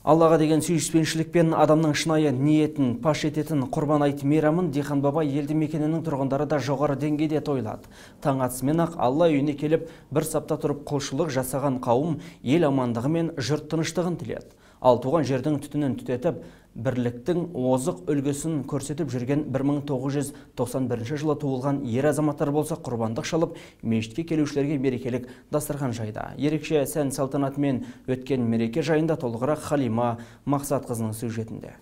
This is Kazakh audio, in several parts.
Аллаға деген сүйіспеншілік пен адамның шынайы ниетін паш ететін Құрбан айт мейрамын Дихан Баба елді мекенінің тұрғындары да жоғары деңгейде тойлады. Таң атысымен-ақ Алла үйіне келіп, бір сапта тұрып құлшылық жасаған қауым ел амандығы мен жұрт тыныштығын тіледі. Ал туған жердің түтінін түтетіп, бірліктің озық үлгісін көрсетіп жүрген 1991 жылы туылған ер азаматтар болса құрбандық шалып, мешітке келушілерге мерекелік дастархан жайда. Ерекше сән салтанатымен өткен мереке жайында толығырақ Халима Мақсатқызының сюжетінде.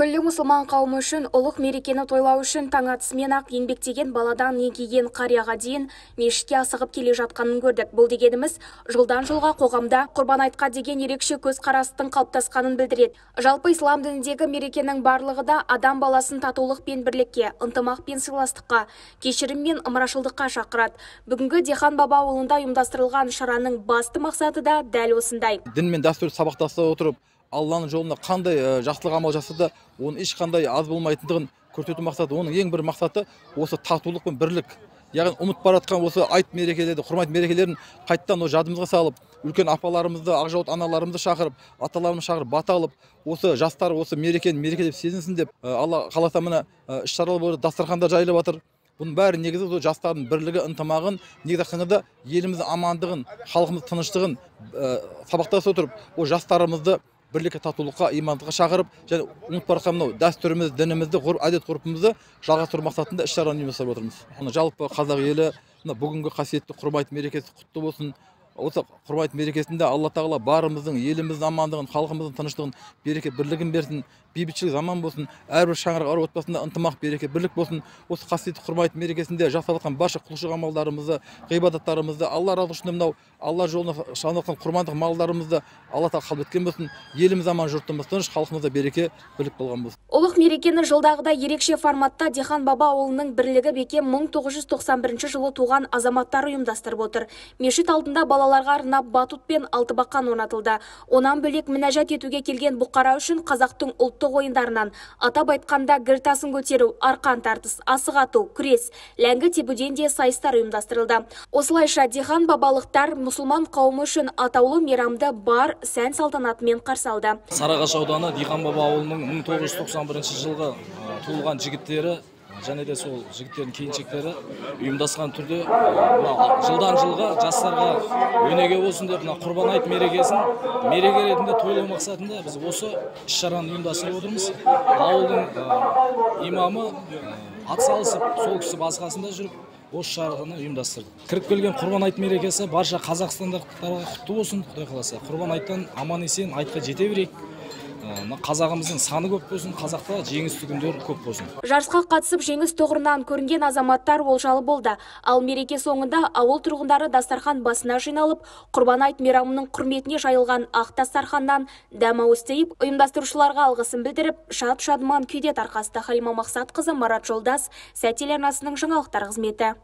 Күллі мұсылман қауымы үшін ұлық мерекені тойлау үшін таң атысымен-ақ еңбектеген баладан еңкейген қарияға дейін мешітке асығып келе жатқанын көрдік. Бұл дегеніміз жылдан жылға қоғамда Құрбан айтқа деген ерекше көзқарастың қалыптасқанын білдіреді. Жалпы ислам дініндегі мерекенің барлығы да адам баласын татулық пен бірлікке, ынтымақ пен сыйластыққа, кешірім мен ымырашылдыққа шақырады. Бүгінгі Дихан Баба ауылында ұйымдастырылған шараның басты мақсаты да дәл осындай. Дін мен дәстүр сабақтаса отырып, Алланың жолында қандай жақсылық амал жасады, оның ешқандай аз болмайтындығын көрсету мақсаты. Оның ең бір мақсаты осы татулық пен бірлік. Яғни ұмыт баратқан осы айт мерекелерді, құрмет мерекелерін қайттан жадымызға салып, үлкен апаларымызды, ақжауыт аналарымызды шақырып, аталарымызды шақырып, бата алып, осы жастар осы мерекені мерекелеп сезінсін деп, Алла қаласа мына іс-шаралар болды, дастархандар жайылып жатыр. Бұның бәрі негізі жастардың бірлігі, ынтымағын, негізі қыңырда еліміздің амандығын, халқымыздың тыныштығын сабақтаса отырып, ол жастарымызды бірлікке, татулыққа, имандылыққа шақырып, және ұмыт барқан мынау дәстүріміз, дінімізді, әдет-ғұрпымызды жалғастыру мақсатында іс-шараны ұйымдастырып отырмыз. Жалпы қазақ елі бүгінгі қасиетті Құрбан айт мерекесі құтты болсын. Осы Құрбан айт мерекесінде Алла тағала барымыздың, еліміздің амандығын, халқымыздың тыныштығын, береке, бірлігін берсін, бейбітшілік заман болсын, әрбір шаңырақ ар отбасында ынтымақ, береке, бірлік болсын. Осы қасиетті Құрбан айт мерекесінде жасалған барша құлшылық амалдарымызды, ғибадаттарымызды Алла разы үшін мынау Алла жолына шаңыраққан құрбандық малдарымызды Алла тағала қабыл еткен болсын. Еліміз аман, жұртымыз тыныш, халқымызда береке, бірлік болған болсын. Ұлық мерекені жылдағыда ерекше форматта Дихан Баба ауылының бірлігі бекем 1991 жылы туған азаматтар ұйымдастырып отыр. Мешіт алдында балаларға арнап батут пен алтыбақан орнатылды. Онан бөлек мінәжат етуге келген бұқара үшін қазақтың ұлттық ойындарынан атап айтқанда гір тасын көтеру, арқан тартыс, асық ату, күрес, ләңгі тебуден де сайыстар ұйымдастырылды. Осылайша Дихан бабалықтар мұсылман қауымы үшін атаулы мейрамды бар сән салтанатымен қарсы алды. Сарыағаш ауданы Дихан Баба ауылының 1991 жылғы туылған жігіттері және де сол жігіттердің келіншектері ұйымдасқан түрде жылдан жылға жастарға өнеге болсын деп Құрбан айт мерекесін мереке ретінде тойлау мақсатында біз осы іс-шараны ұйымдастырып отырмыз. Ауылдың имамы атсалысып, сол кісі басқасында жүріп осы шараны ұйымдастырды. Кіріп келген Құрбан айт мерекесі барша қазақстандықтарға құтты болсын, Құдай қаласа. Құрбан айттан аман есен айтқа жете берейік. Қазағымыздың саны көп болсын, қазақта жеңісті күндер көп болсын. Жарысқа қатысып жеңіс тұғырынан көрінген азаматтар олжалы болды. Ал мереке соңында ауыл тұрғындары дастархан басына жиналып, Құрбан айт мейрамының құрметіне жайылған ақ дастарханнан дәмауыз тиіп, ұйымдастырушыларға алғысын білдіріп, шат-шадыман күйде тарқасты. Халима Мақсатқызы, Марат Жолдас, Сәт телеарнасының жаңалықтар қызметі.